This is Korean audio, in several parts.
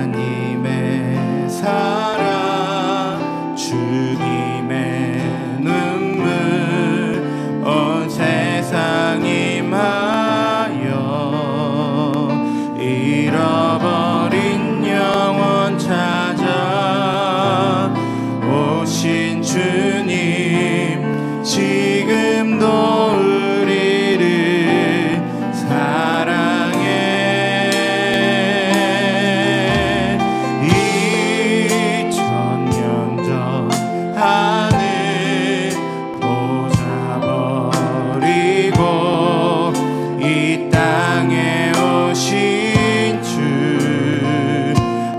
하나님의 사랑, 주님의 눈물, 온 세상 임하여 잃어버린 영혼 찾아 오신 주님, 지금도 우리를 사랑해. 하늘 보자버리고 이 땅에 오신 주,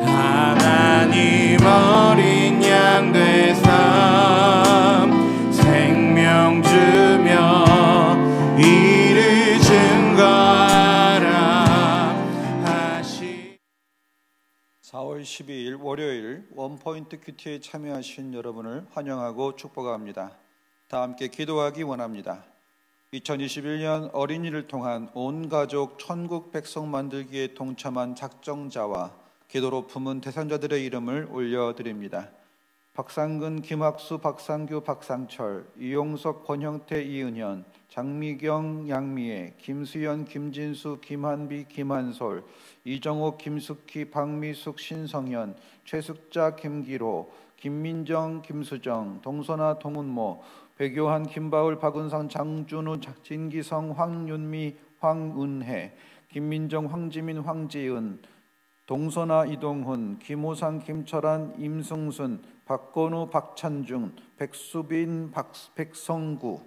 하나님 어린 양 되사 생명 주며 이를 증거하라 하시. 4월 12일 월요일 원포인트 큐티에 참여하신 여러분을 환영하고 축복합니다. 다 함께 기도하기 원합니다. 2021년 어린이를 통한 온 가족 천국 백성 만들기에 동참한 작정자와 기도로 품은 대상자들의 이름을 올려드립니다. 박상근, 김학수, 박상규, 박상철, 이용석, 권형태, 이은현, 장미경, 양미애, 김수연, 김진수, 김한비, 김한솔, 이정옥, 김숙희, 박미숙, 신성현, 최숙자, 김기로, 김민정, 김수정, 동선아, 동은모, 백요한, 김바울, 박은상, 장준우, 진기성, 황윤미, 황은혜, 김민정, 황지민, 황지은, 동선아, 이동훈, 김호상, 김철한, 임승순, 박건우, 박찬중, 백수빈, 백성구.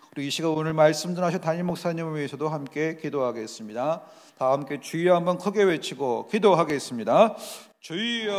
그리고 이 시간 오늘 말씀 전하신 담임 목사님을 위해서도 함께 기도하겠습니다. 다 함께 주여 한번 크게 외치고 기도하겠습니다. 주여,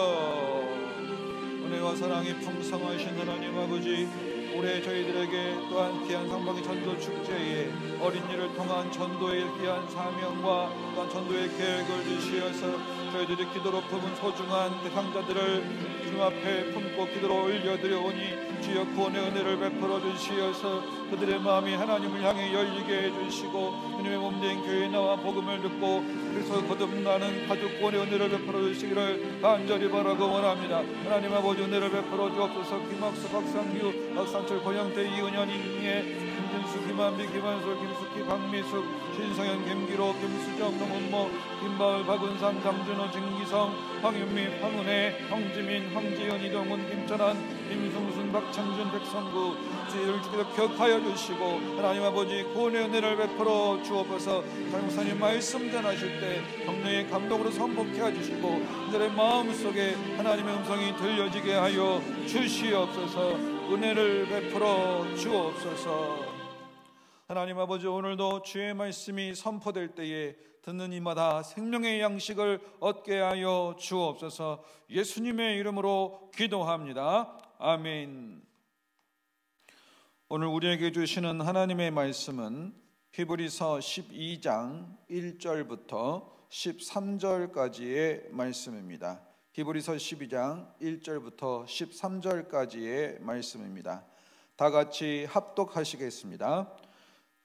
은혜와 사랑이 풍성하신 하나님 아버지, 올해 저희들에게 또한 귀한 상방의 전도 축제에 어린이를 통한 전도의 귀한 사명과 또한 전도의 계획을 주시어서 저희들이 기도로 품은 소중한 대상자들을 주님 앞에 품고 기도로 올려드려오니 주여 구원의 은혜를 베풀어 주시어서 그들의 마음이 하나님을 향해 열리게 해주시고 주님의 몸된 교회에 나와 복음을 듣고 그래서 거듭나는 가족 구원의 은혜를 베풀어 주시기를 간절히 바라고 원합니다. 하나님 아버지 은혜를 베풀어 주옵소서. 김학수, 박상규, 박상철, 권영태, 이은현, 임미애, 김진수, 김한비, 김한솔, 김숙희, 박미숙, 신성현, 김기로, 김수정, 동은모, 김바울, 박은상, 장준호, 진기성, 황윤미, 황은혜, 황지민, 황지연, 이동훈, 김천한, 임승순, 박창준, 백성구, 주의를 주께서 격하여 주시고 하나님 아버지 구원의 은혜를 베풀어 주옵소서. 장목사님 말씀 전하실 때 성령의 감동으로 선포케 해주시고 그들의 마음속에 하나님의 음성이 들려지게 하여 주시옵소서. 은혜를 베풀어 주옵소서. 하나님 아버지, 오늘도 주의 말씀이 선포될 때에 듣는 이마다 생명의 양식을 얻게 하여 주옵소서. 예수님의 이름으로 기도합니다. 아멘. 오늘 우리에게 주시는 하나님의 말씀은 히브리서 12장 1절부터 13절까지의 말씀입니다. 히브리서 12장 1절부터 13절까지의 말씀입니다. 다 같이 합독하시겠습니다.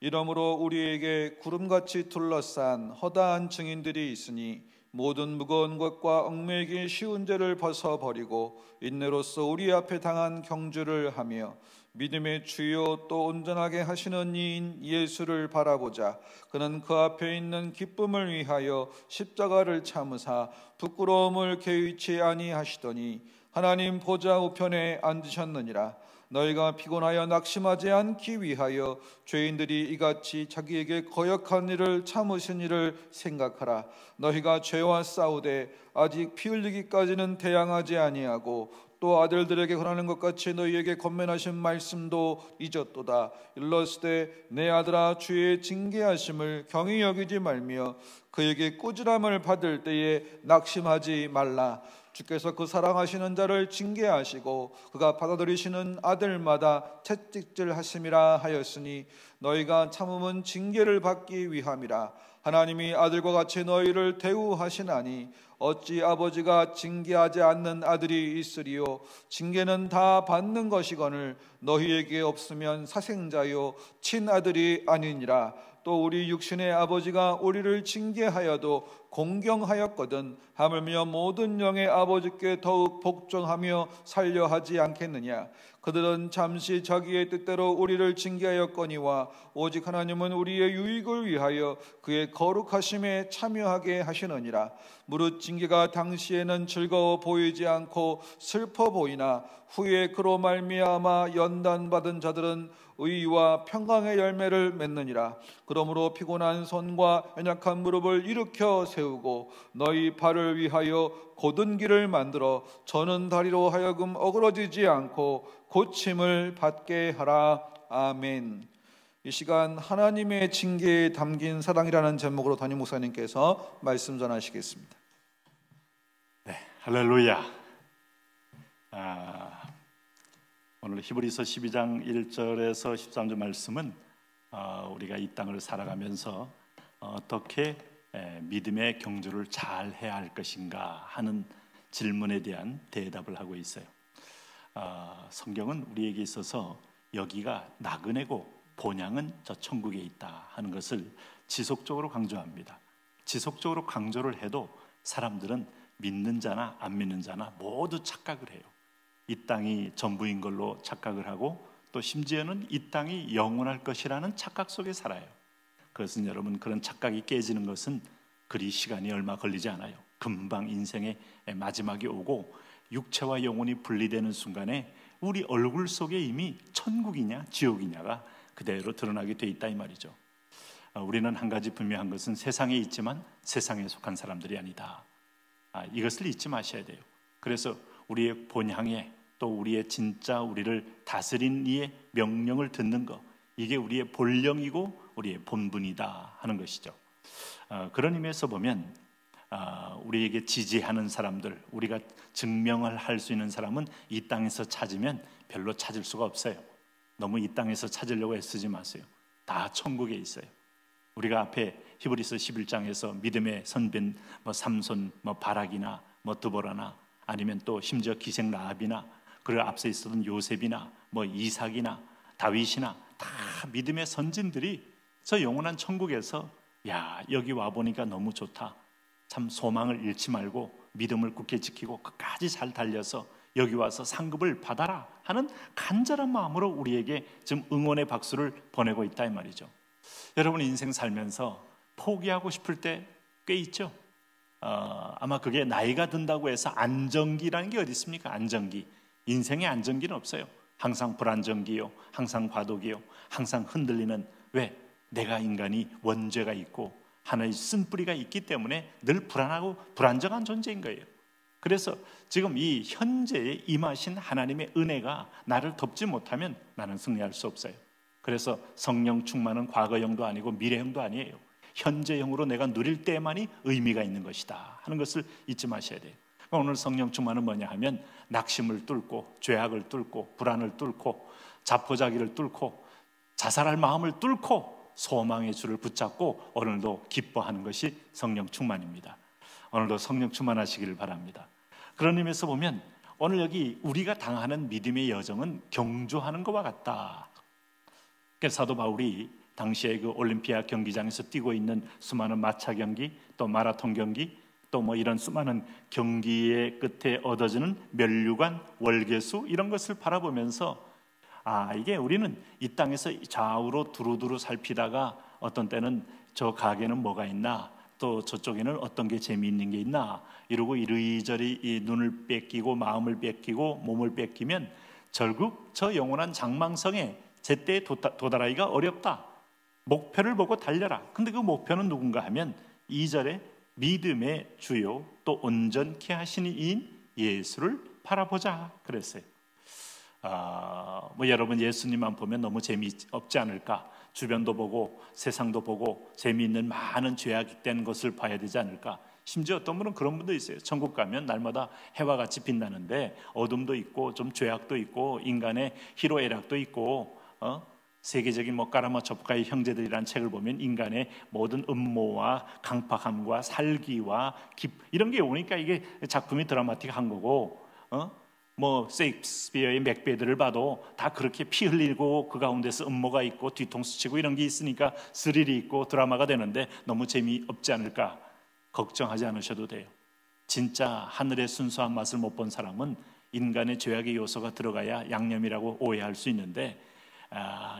이러므로 우리에게 구름같이 둘러싼 허다한 증인들이 있으니 모든 무거운 것과 얽매이기 쉬운 죄를 벗어버리고 인내로써 우리 앞에 당한 경주를 하며 믿음의 주요 또 온전하게 하시는 이인 예수를 바라보자. 그는 그 앞에 있는 기쁨을 위하여 십자가를 참으사 부끄러움을 개의치 아니하시더니 하나님 보좌 우편에 앉으셨느니라. 너희가 피곤하여 낙심하지 않기 위하여 죄인들이 이같이 자기에게 거역한 일을 참으신 일을 생각하라. 너희가 죄와 싸우되 아직 피 흘리기까지는 대항하지 아니하고 또 아들들에게 권하는 것 같이 너희에게 권면하신 말씀도 잊었도다. 일렀으되 내 아들아, 주의 징계하심을 경히 여기지 말며 그에게 꾸지람을 받을 때에 낙심하지 말라. 주께서 그 사랑하시는 자를 징계하시고 그가 받아들이시는 아들마다 채찍질 하심이라 하였으니 너희가 참음은 징계를 받기 위함이라. 하나님이 아들과 같이 너희를 대우하시나니 어찌 아버지가 징계하지 않는 아들이 있으리요. 징계는 다 받는 것이거늘 너희에게 없으면 사생자요 친아들이 아니니라. 또 우리 육신의 아버지가 우리를 징계하여도 공경하였거든 하물며 모든 영의 아버지께 더욱 복종하며 살려 하지 않겠느냐. 그들은 잠시 자기의 뜻대로 우리를 징계하였거니와 오직 하나님은 우리의 유익을 위하여 그의 거룩하심에 참여하게 하시느니라. 무릇 징계가 당시에는 즐거워 보이지 않고 슬퍼 보이나 후에 그로 말미암아 연단받은 자들은 의와 평강의 열매를 맺느니라. 그러므로 피곤한 손과 연약한 무릎을 일으켜 세우고 너희 발을 위하여 곧은 길을 만들어 저는 다리로 하여금 어그러지지 않고 고침을 받게 하라. 아멘. 이 시간 하나님의 징계에 담긴 사랑이라는 제목으로 담임 목사님께서 말씀 전하시겠습니다. 네, 할렐루야. 오늘 히브리서 12장 1절에서 13절 말씀은 우리가 이 땅을 살아가면서 어떻게 믿음의 경주를 잘 해야 할 것인가 하는 질문에 대한 대답을 하고 있어요. 성경은 우리에게 있어서 여기가 나그네고 본향은 저 천국에 있다 하는 것을 지속적으로 강조합니다. 지속적으로 강조를 해도 사람들은 믿는 자나 안 믿는 자나 모두 착각을 해요. 이 땅이 전부인 걸로 착각을 하고 또 심지어는 이 땅이 영원할 것이라는 착각 속에 살아요. 그것은 여러분, 그런 착각이 깨지는 것은 그리 시간이 얼마 걸리지 않아요. 금방 인생의 마지막이 오고 육체와 영혼이 분리되는 순간에 우리 얼굴 속에 이미 천국이냐 지옥이냐가 그대로 드러나게 돼 있다 이 말이죠. 우리는 한 가지 분명한 것은 세상에 있지만 세상에 속한 사람들이 아니다. 이것을 잊지 마셔야 돼요. 그래서 우리의 본향에 또 우리의 진짜 우리를 다스린 이의 명령을 듣는 것, 이게 우리의 본령이고 우리의 본분이다 하는 것이죠. 그런 의미에서 보면 우리에게 지지하는 사람들, 우리가 증명을 할 수 있는 사람은 이 땅에서 찾으면 별로 찾을 수가 없어요. 너무 이 땅에서 찾으려고 애쓰지 마세요. 다 천국에 있어요. 우리가 앞에 히브리서 11장에서 믿음의 선배인 삼손, 바락이나 드보라나 아니면 또 심지어 기생 라합이나 그리고 앞서 있었던 요셉이나 이삭이나 다윗이나 다 믿음의 선진들이 저 영원한 천국에서 야, 여기 와보니까 너무 좋다. 참 소망을 잃지 말고 믿음을 굳게 지키고 끝까지 잘 달려서 여기 와서 상급을 받아라 하는 간절한 마음으로 우리에게 지금 응원의 박수를 보내고 있다 이 말이죠. 여러분 인생 살면서 포기하고 싶을 때 꽤 있죠. 아마 그게 나이가 든다고 해서 안정기라는 게 어디 있습니까? 안정기. 인생에 안정기는 없어요. 항상 불안정기요, 항상 과도기요, 항상 흔들리는, 왜? 내가 인간이 원죄가 있고 하나의 쓴뿌리가 있기 때문에 늘 불안하고 불안정한 존재인 거예요. 그래서 지금 이 현재에 임하신 하나님의 은혜가 나를 덮지 못하면 나는 승리할 수 없어요. 그래서 성령 충만은 과거형도 아니고 미래형도 아니에요. 현재형으로 내가 누릴 때만이 의미가 있는 것이다 하는 것을 잊지 마셔야 돼요. 오늘 성령 충만은 뭐냐 하면 낙심을 뚫고 죄악을 뚫고 불안을 뚫고 자포자기를 뚫고 자살할 마음을 뚫고 소망의 줄을 붙잡고 오늘도 기뻐하는 것이 성령 충만입니다. 오늘도 성령 충만하시기를 바랍니다. 그런 의미에서 보면 오늘 여기 우리가 당하는 믿음의 여정은 경주하는 것과 같다. 그래서 사도 바울이 당시에 그 올림피아 경기장에서 뛰고 있는 수많은 마차 경기, 또 마라톤 경기, 또 이런 수많은 경기의 끝에 얻어지는 면류관, 월계수 이런 것을 바라보면서 이게 우리는 이 땅에서 좌우로 두루두루 살피다가 어떤 때는 저 가게는 뭐가 있나, 또 저쪽에는 어떤 게 재미있는 게 있나 이러고 이리저리 이 눈을 뺏기고 마음을 뺏기고 몸을 뺏기면 결국 저 영원한 장망성에 제때에 도달하기가 어렵다. 목표를 보고 달려라. 근데 그 목표는 누군가 하면 2절에 믿음의 주요 또 온전케 하시는 이인 예수를 바라보자 그랬어요. 여러분 예수님만 보면 너무 재미없지 않을까? 주변도 보고 세상도 보고 재미있는 많은 죄악된 것을 봐야 되지 않을까? 심지어 어떤 분은 그런 분도 있어요. 천국 가면 날마다 해와 같이 빛나는데 어둠도 있고 좀 죄악도 있고 인간의 희로애락도 있고 세계적인 까라마초프카의 형제들이라는 책을 보면 인간의 모든 음모와 강팍함과 살기와 이런 게 오니까 이게 작품이 드라마틱한 거고 뭐 세익스피어의 맥베드를 봐도 다 그렇게 피 흘리고 그 가운데서 음모가 있고 뒤통수 치고 이런 게 있으니까 스릴이 있고 드라마가 되는데 너무 재미없지 않을까 걱정하지 않으셔도 돼요. 진짜 하늘의 순수한 맛을 못 본 사람은 인간의 죄악의 요소가 들어가야 양념이라고 오해할 수 있는데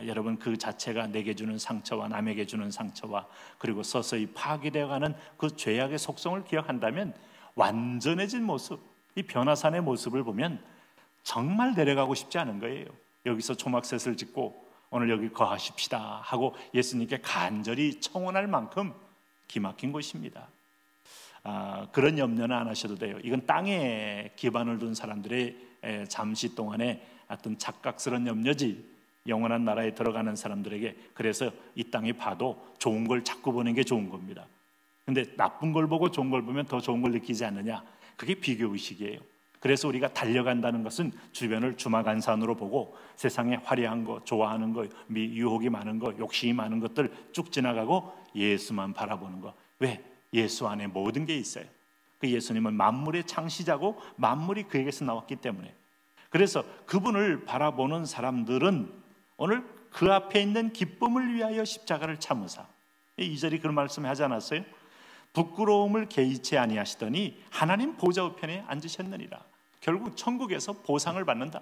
여러분 그 자체가 내게 주는 상처와 남에게 주는 상처와 그리고 서서히 파괴되어가는 그 죄악의 속성을 기억한다면 완전해진 모습, 이 변화산의 모습을 보면 정말 내려가고 싶지 않은 거예요. 여기서 초막셋을 짓고 오늘 여기 거하십시다 하고 예수님께 간절히 청원할 만큼 기막힌 곳입니다. 그런 염려는 안 하셔도 돼요. 이건 땅에 기반을 둔 사람들의 잠시 동안의 어떤 착각스러운 염려지, 영원한 나라에 들어가는 사람들에게 그래서 이 땅에 봐도 좋은 걸 자꾸 보는 게 좋은 겁니다. 근데 나쁜 걸 보고 좋은 걸 보면 더 좋은 걸 느끼지 않느냐, 그게 비교의식이에요. 그래서 우리가 달려간다는 것은 주변을 주마간산으로 보고 세상에 화려한 거, 좋아하는 거, 유혹이 많은 거, 욕심이 많은 것들 쭉 지나가고 예수만 바라보는 거. 왜? 예수 안에 모든 게 있어요. 그 예수님은 만물의 창시자고 만물이 그에게서 나왔기 때문에. 그래서 그분을 바라보는 사람들은 오늘 그 앞에 있는 기쁨을 위하여 십자가를 참으사, 2절이 그런 말씀을 하지 않았어요? 부끄러움을 개의치 아니하시더니 하나님 보좌 우편에 앉으셨느니라. 결국 천국에서 보상을 받는다.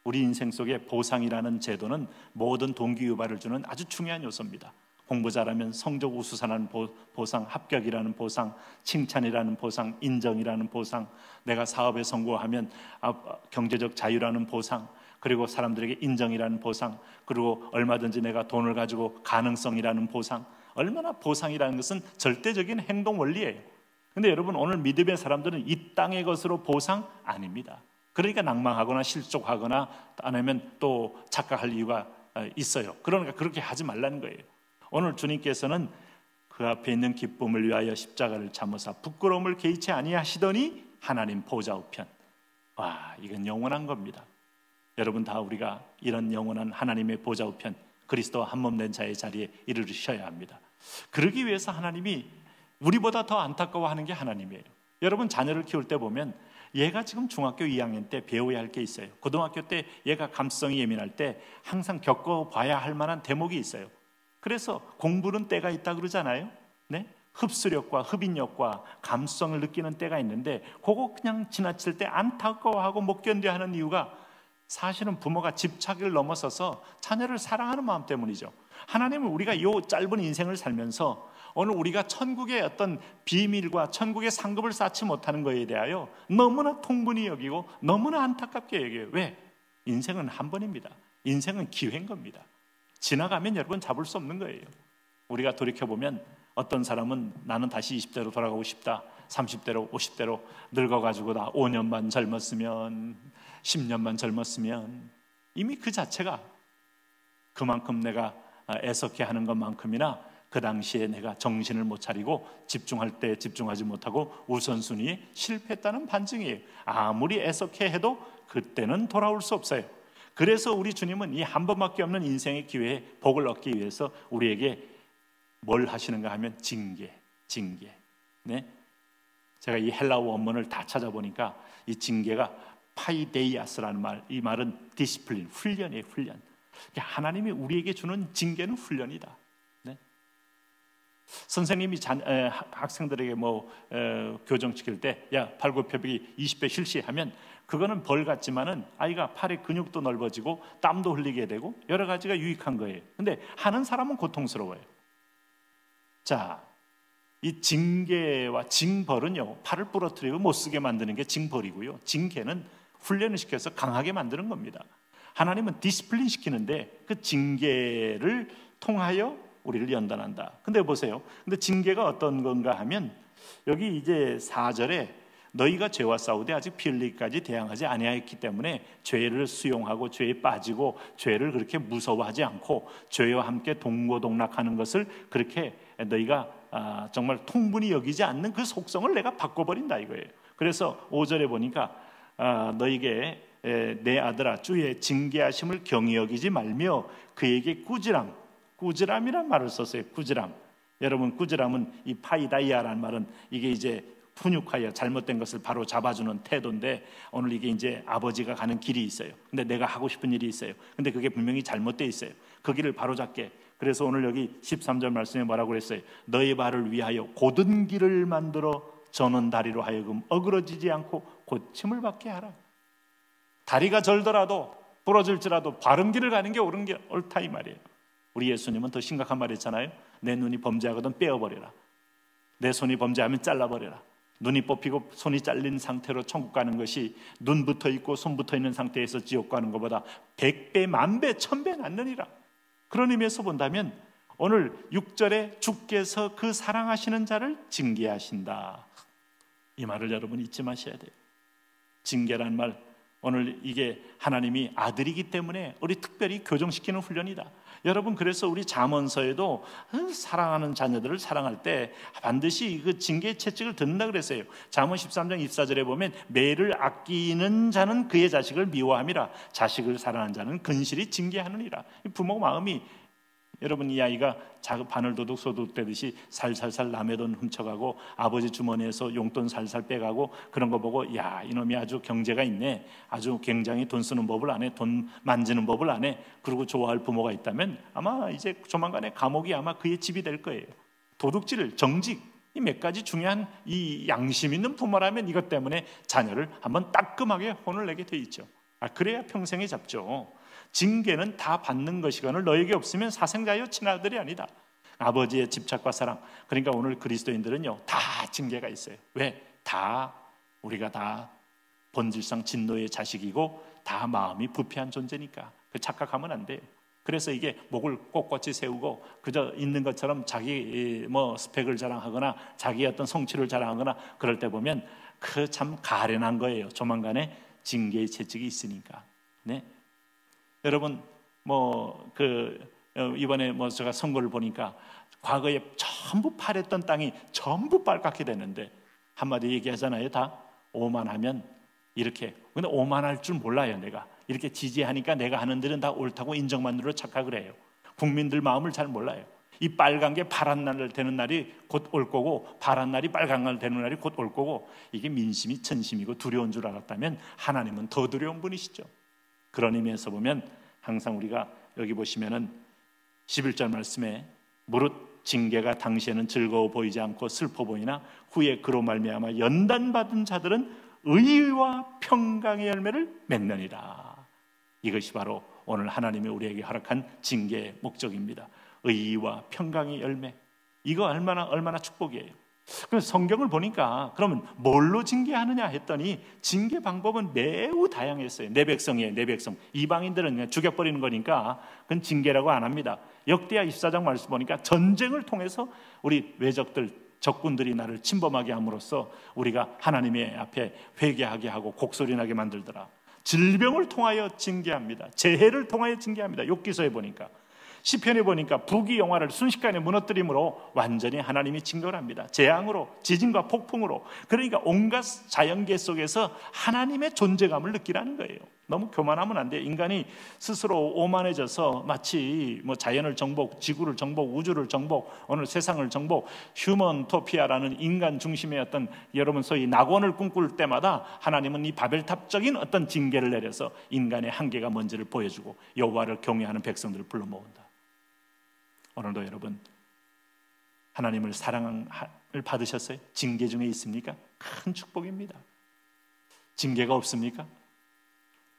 우리 인생 속에 보상이라는 제도는 모든 동기유발을 주는 아주 중요한 요소입니다. 공부 잘하면 성적 우수상이라는 보상, 합격이라는 보상, 칭찬이라는 보상, 인정이라는 보상, 내가 사업에 성공하면 경제적 자유라는 보상, 그리고 사람들에게 인정이라는 보상, 그리고 얼마든지 내가 돈을 가지고 가능성이라는 보상. 얼마나 보상이라는 것은 절대적인 행동 원리예요. 근데 여러분, 오늘 믿음의 사람들은 이 땅의 것으로 보상 아닙니다. 그러니까 낭망하거나 실족하거나 아니면 또 착각할 이유가 있어요. 그러니까 그렇게 하지 말라는 거예요. 오늘 주님께서는 그 앞에 있는 기쁨을 위하여 십자가를 참으사 부끄러움을 개의치 아니하시더니 하나님 보좌 우편. 와, 이건 영원한 겁니다. 여러분, 다 우리가 이런 영원한 하나님의 보좌 우편, 그리스도와 한몸 된 자의 자리에 이르르셔야 합니다. 그러기 위해서 하나님이 우리보다 더 안타까워하는 게 하나님이에요. 여러분, 자녀를 키울 때 보면 얘가 지금 중학교 2학년 때 배워야 할 게 있어요. 고등학교 때 얘가 감성이 예민할 때 항상 겪어봐야 할 만한 대목이 있어요. 그래서 공부는 때가 있다 그러잖아요. 네? 흡수력과 흡인력과 감성을 느끼는 때가 있는데 그거 그냥 지나칠 때 안타까워하고 못 견뎌하는 이유가 사실은 부모가 집착을 넘어서서 자녀를 사랑하는 마음 때문이죠. 하나님은 우리가 이 짧은 인생을 살면서 오늘 우리가 천국의 어떤 비밀과 천국의 상급을 쌓지 못하는 것에 대하여 너무나 통분히 여기고 너무나 안타깝게 여겨요. 왜? 인생은 한 번입니다. 인생은 기회인 겁니다. 지나가면 여러분 잡을 수 없는 거예요. 우리가 돌이켜보면 어떤 사람은 나는 다시 20대로 돌아가고 싶다, 30대로 50대로 늙어가지고 나 5년만 젊었으면, 10년만 젊었으면, 이미 그 자체가 그만큼 내가 애석해 하는 것만큼이나 그 당시에 내가 정신을 못 차리고 집중할 때 집중하지 못하고 우선순위에 실패했다는 반증이에요. 아무리 애석해 해도 그때는 돌아올 수 없어요. 그래서 우리 주님은 이 한 번밖에 없는 인생의 기회에 복을 얻기 위해서 우리에게 뭘 하시는가 하면 징계. 네? 제가 이 헬라어 원문을 다 찾아보니까 이 징계가 파이데이아스라는 말, 이 말은 디시플린, 훈련이에요. 훈련. 하나님이 우리에게 주는 징계는 훈련이다. 네? 선생님이 학생들에게 교정시킬 때 야, 팔굽혀펴기 20배 실시하면 그거는 벌 같지만은 아이가 팔의 근육도 넓어지고 땀도 흘리게 되고 여러 가지가 유익한 거예요. 근데 하는 사람은 고통스러워요. 자, 이 징계와 징벌은요, 팔을 부러뜨리고 못 쓰게 만드는 게 징벌이고요, 징계는 훈련을 시켜서 강하게 만드는 겁니다. 하나님은 디시플린 시키는데 그 징계를 통하여 우리를 연단한다. 근데 보세요. 근데 징계가 어떤 건가 하면 여기 이제 4절에 너희가 죄와 싸우되 아직 피 흘리기까지 대항하지 아니하였기 때문에 죄를 수용하고 죄에 빠지고 죄를 그렇게 무서워하지 않고 죄와 함께 동고동락하는 것을 그렇게 너희가 정말 통분히 여기지 않는 그 속성을 내가 바꿔버린다 이거예요. 그래서 5절에 보니까 너희에게 내 아들아 주의 징계하심을 경히 여기지 말며 그에게 꾸지람이란 말을 썼어요. 꾸지람. 여러분, 꾸지람은 이 파이다이아라는 말은 이게 이제 훈육하여 잘못된 것을 바로 잡아주는 태도인데, 오늘 이게 이제 아버지가 가는 길이 있어요. 근데 내가 하고 싶은 일이 있어요. 근데 그게 분명히 잘못되어 있어요. 그 길을 바로잡게. 그래서 오늘 여기 13절 말씀에 뭐라고 그랬어요? 너희 발을 위하여 곧은 길을 만들어 저는 다리로 하여금 어그러지지 않고 고침을 받게 하라. 다리가 절더라도 부러질지라도 바른 길을 가는 게 옳다 이 말이에요. 우리 예수님은 더 심각한 말 했잖아요. 내 눈이 범죄하거든 빼어버려라. 내 손이 범죄하면 잘라버려라. 눈이 뽑히고 손이 잘린 상태로 천국 가는 것이 눈 붙어있고 손 붙어있는 상태에서 지옥 가는 것보다 100배, 1000배, 1000배 낫느니라. 그런 의미에서 본다면 오늘 6절에 주께서 그 사랑하시는 자를 징계하신다, 이 말을 여러분 잊지 마셔야 돼요. 징계란 말, 오늘 이게 하나님이 아들이기 때문에 우리 특별히 교정시키는 훈련이다. 여러분, 그래서 우리 잠언서에도 사랑하는 자녀들을 사랑할 때 반드시 그 징계의 채찍을 듣는다 그랬어요. 잠언 13장 24절에 보면 매를 아끼는 자는 그의 자식을 미워함이라 자식을 사랑하는 자는 근실히 징계하느니라. 부모 마음이, 여러분, 이 아이가 바늘도둑 소독되듯이 살살살 남의 돈 훔쳐가고 아버지 주머니에서 용돈 살살 빼가고 그런 거 보고, 야, 이놈이 아주 경제가 있네, 아주 굉장히 돈 쓰는 법을 아네, 돈 만지는 법을 아네, 그리고 좋아할 부모가 있다면 아마 이제 조만간에 감옥이 아마 그의 집이 될 거예요. 도둑질, 정직, 이 몇 가지 중요한 이 양심 있는 부모라면 이것 때문에 자녀를 한번 따끔하게 혼을 내게 돼 있죠. 그래야 평생에 잡죠. 징계는 다 받는 것이거늘 너에게 없으면 사생자여 친아들이 아니다. 아버지의 집착과 사랑. 그러니까 오늘 그리스도인들은요, 다 징계가 있어요. 왜? 다 우리가 다 본질상 진노의 자식이고 다 마음이 부패한 존재니까. 그 착각하면 안 돼요. 그래서 이게 목을 꼿꼿이 세우고 그저 있는 것처럼 자기 스펙을 자랑하거나 자기 어떤 성취를 자랑하거나 그럴 때 보면 그 참 가련한 거예요. 조만간에 징계의 채찍이 있으니까. 네. 여러분, 이번에 제가 선거를 보니까 과거에 전부 파랬던 땅이 전부 빨갛게 됐는데 한마디 얘기하잖아요. 다 오만하면 이렇게. 근데 오만할 줄 몰라요. 내가 이렇게 지지하니까 내가 하는 일은 다 옳다고 인정만으로 착각을 해요. 국민들 마음을 잘 몰라요. 이 빨간 게 파란 날 되는 날이 곧 올 거고, 파란 날이 빨간 날 되는 날이 곧 올 거고, 이게 민심이 천심이고 두려운 줄 알았다면 하나님은 더 두려운 분이시죠. 그런 의미에서 보면 항상 우리가 여기 보시면은 11절 말씀에 무릇 징계가 당시에는 즐거워 보이지 않고 슬퍼 보이나 후에 그로 말미암아 연단받은 자들은 의와 평강의 열매를 맺느니라. 이것이 바로 오늘 하나님이 우리에게 허락한 징계의 목적입니다. 의와 평강의 열매. 이거 얼마나 축복이에요. 그래서 성경을 보니까 그러면 뭘로 징계하느냐 했더니 징계 방법은 매우 다양했어요. 내 백성이에요. 내 백성. 이방인들은 그냥 죽여버리는 거니까 그건 징계라고 안 합니다. 역대하 24장 말씀 보니까 전쟁을 통해서 우리 외적들, 적군들이 나를 침범하게 함으로써 우리가 하나님의 앞에 회개하게 하고 곡소리 나게 만들더라. 질병을 통하여 징계합니다. 재해를 통하여 징계합니다. 욥기서에 보니까, 시편에 보니까 부귀영화를 순식간에 무너뜨림으로 완전히 하나님이 징계를 합니다. 재앙으로, 지진과 폭풍으로. 그러니까 온갖 자연계 속에서 하나님의 존재감을 느끼라는 거예요. 너무 교만하면 안 돼요. 인간이 스스로 오만해져서 마치 자연을 정복, 지구를 정복, 우주를 정복, 오늘 세상을 정복, 휴먼토피아라는 인간 중심의 어떤, 여러분 소위 낙원을 꿈꿀 때마다 하나님은 이 바벨탑적인 어떤 징계를 내려서 인간의 한계가 뭔지를 보여주고 여호와를 경외하는 백성들을 불러 모은다. 오늘도 여러분 하나님을 사랑을 받으셨어요? 징계 중에 있습니까? 큰 축복입니다. 징계가 없습니까?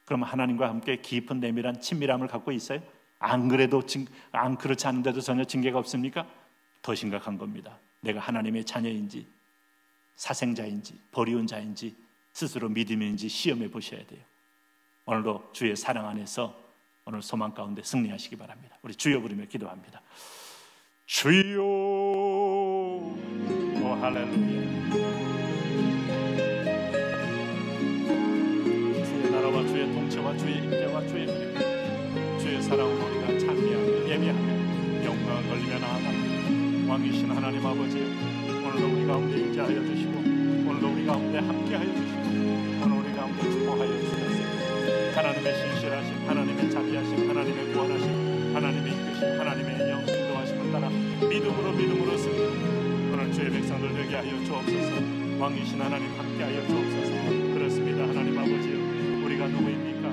그럼 하나님과 함께 깊은 내밀한 친밀함을 갖고 있어요? 안 그렇지 않은데도 전혀 징계가 없습니까? 더 심각한 겁니다. 내가 하나님의 자녀인지 사생자인지 버리운 자인지 스스로 믿음인지 시험해 보셔야 돼요. 오늘도 주의 사랑 안에서 오늘 소망 가운데 승리하시기 바랍니다. 우리 주여 부르며 기도합니다. 주여, 오 할렐루야. 주의 나라와 주의 통치와 주의 임재와 주의 은혜, 주의 사랑으로 우리가 찬미하며 예배하며 영광을 돌리며 나아갑니다. 왕이신 하나님 아버지, 오늘도 우리 가운데 임재하여 주시고 오늘도 우리 가운데 함께하여 주시고 오늘 우리 가운데 축복하여 주셨습니다. 하나님의 신실하심, 하나님의 자비하심, 하나님의 구원하심, 하나님의 이끄심, 하나님의 영 인도하심을 따라 믿음으로 씁니다. 오늘 주의 백성들 되게 하여 주옵소서. 왕이신 하나님 함께하여 주옵소서. 그렇습니다. 하나님 아버지요, 우리가 누구입니까?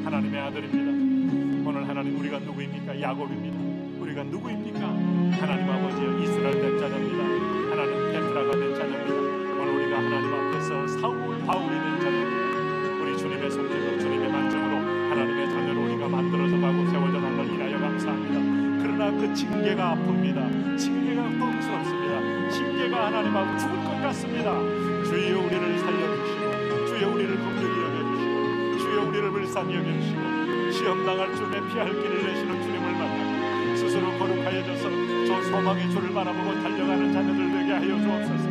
하나님의 아들입니다. 오늘 하나님 우리가 누구입니까? 야곱입니다. 우리가 누구입니까? 하나님 아버지요, 이스라엘 된 자녀입니다. 하나님 베드라가 된 자녀입니다. 오늘 우리가 하나님 앞에서 사울 바울이 된 자녀입니다. 우리 주님의 손길로 주님의 만정으로 하나님의 자녀로 우리가 만들어져 가고 세워져 간 걸 인하여 감사합니다. 그러나 그 징계가 아픕니다. 징계가 뻥스럽습니다. 징계가 하나님 앞에 죽을 것 같습니다. 주여 우리를 살려주시고, 주여 우리를 긍휼히 여겨주시고, 주여 우리를 불쌍히 여겨주시고, 시험당할 쯤에 피할 길을 내시는 주님을 만나고 스스로 거룩하여져서 저 소망의 주를 바라보고 달려가는 자녀들 되게 하여 주옵소서.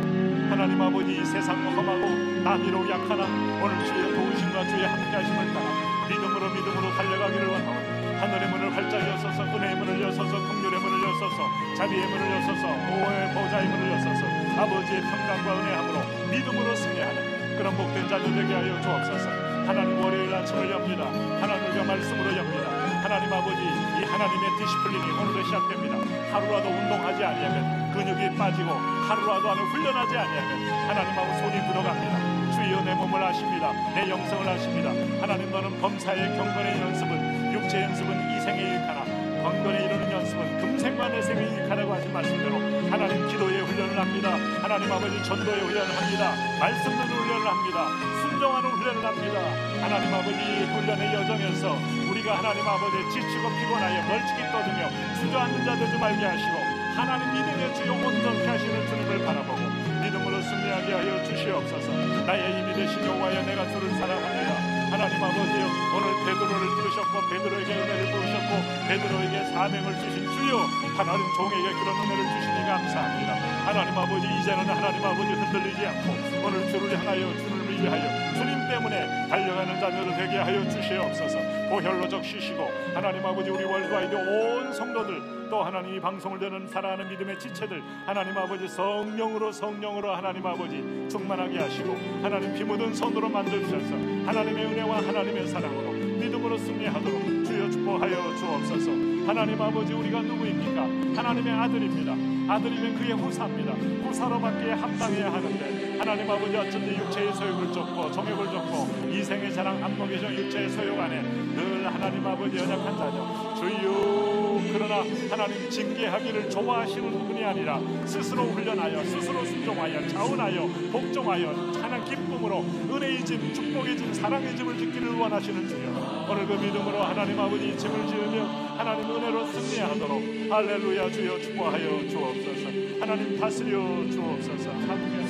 하나님 아버지, 이 세상 험하고 나비로 약하나 오늘 주의 도우심과 주의 함께하심을 따라 믿음으로 달려가기를 원하오니 하늘의 문을 활짝 여서서, 은혜의 문을 여서서, 긍휼의 문을 여서서, 자비의 문을 여서서, 보호의 보좌의 문을 여서서 아버지의 평강과 은혜함으로 믿음으로 승리하는 그런 복된 자녀 되게 하여 주옵소서. 하나님 월요일 아침을 엽니다. 하나님과 말씀으로 엽니다. 하나님 아버지, 이 하나님의 디시플린이 오늘로 시작됩니다. 하루라도 운동하지 아니하면 근육이 빠지고 하루라도 안에 훈련하지 아니하면 하나님하고 손이 굳어갑니다. 주여 내 몸을 아십니다. 내 영성을 아십니다. 하나님, 너는 범사의 경건의 연습은 육체 연습은 이생에 유익하나 경건에 이르는 연습은 금생과 내생에 유익하라고 하신 말씀대로 하나님 기도의 훈련을 합니다. 하나님 아버지, 전도의 훈련을 합니다. 말씀 듣는 훈련을 합니다. 순종하는 훈련을 합니다. 하나님 아버지, 이 훈련의 여정에서 우리가 하나님 아버지 지치고 피곤하여 멀찍이 떠들며 주저앉는 자 되지 말게 하시고 하나님 믿음의 주요 온전케 하시는 주님을 바라보고 믿음으로 승리하게 하여 주시옵소서. 나의 힘이 되신 여호와여, 내가 주를 사랑합니다. 하나님 아버지요, 오늘 베드로를 부르셨고 베드로에게 은혜를 부으셨고 베드로에게 사명을 주신 주여, 하나님 종에게 그런 은혜를 주시니 감사합니다. 하나님 아버지, 이제는 하나님 아버지 흔들리지 않고 오늘 주를 향하여 주를 위하여 주님 때문에 달려가는 자녀를 되게 하여 주시옵소서. 보혈로적 쉬시고 하나님 아버지, 우리 월드와이드 온 성도들 또 하나님 이 방송을 듣는 사랑하는 믿음의 지체들 하나님 아버지 성령으로 하나님 아버지 충만하게 하시고 하나님 피 묻은 손으로 만져주셔서 하나님의 은혜와 하나님의 사랑으로 믿음으로 승리하도록 주여 축복하여 주옵소서. 하나님 아버지, 우리가 누구입니까? 하나님의 아들입니다. 아들이면 그의 후사입니다. 후사로밖에 합당해야 하는데 하나님 아버지, 어쩐지 육체의 소욕을 쫓고 정욕을 쫓고 이생의 자랑 안목의 육체의 소욕 안에 늘 하나님 아버지 연약한 자녀 주여, 그러나 하나님 징계하기를 좋아하시는 분이 아니라 스스로 훈련하여 스스로 순종하여 자원하여 복종하여 하나님 기쁨으로 은혜의 집 축복의 집 사랑의 집을 짓기를 원하시는 주여, 오늘 그 믿음으로 하나님 아버지 집을 지으며 하나님 은혜로 승리하도록 할렐루야 주여 축복하여 주옵소서. 하나님 다스려 주옵소서. 함께